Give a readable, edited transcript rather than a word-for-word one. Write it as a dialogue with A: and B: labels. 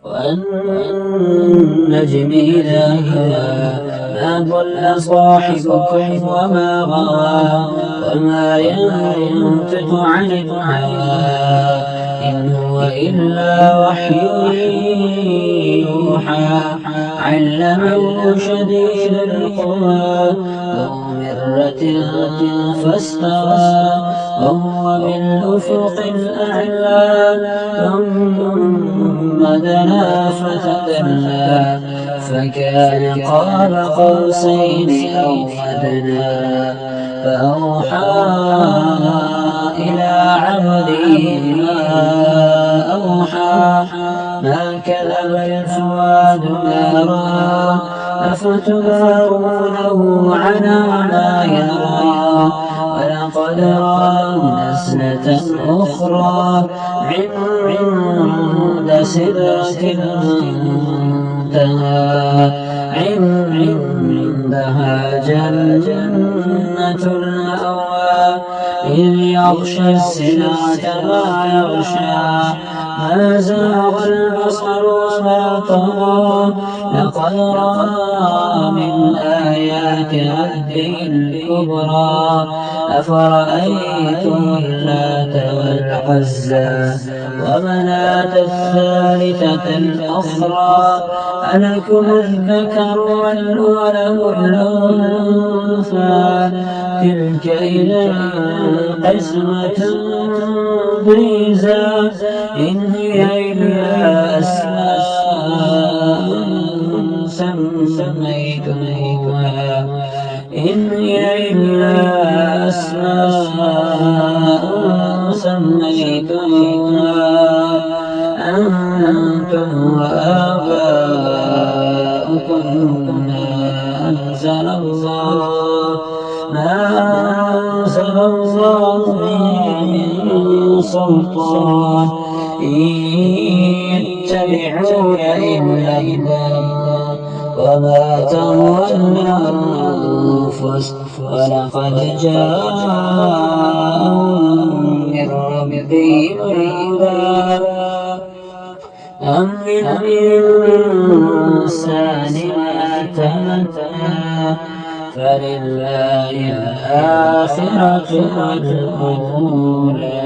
A: والنجم إذا هوى ما ضل صاحبكم وما غوى وما ينطق عن الهوى إن هو إلا وحي يوحى علمه شديد القوى ذو مرة فاستوى وهو بالأفق الأعلى ثم دنا فتدلى فكان قاب قوسين أو أدنى فأوحى إلى عبده ما أوحى ما كذب الفؤاد ما رأى أفتمارونه على ما يرى ولقد رآه نزلة أخرى عند سدرة المنتهى عندها جنة المأوى إذ يغشى السدرة ما يغشى ما زاغ البصر وما طغى لقد رأى من آيات ربه الكبرى أفرأيتم اللات والعزى ومناة الثالثة الأخرى ألكم الذكر وله الأنثى تلك إذا قسمة ضيزى إن هي إلا أسماء سميتموها إن هي إلا أسماء سميتموها أنتم وآباؤكم ما أنزل الله من سلطان إن يتبعون إلا الظن وما تهوى الأنفس ولقد جاءهم من ربهم الهدى أم للإنسان ما تمنى فلله الآخرة والأولى.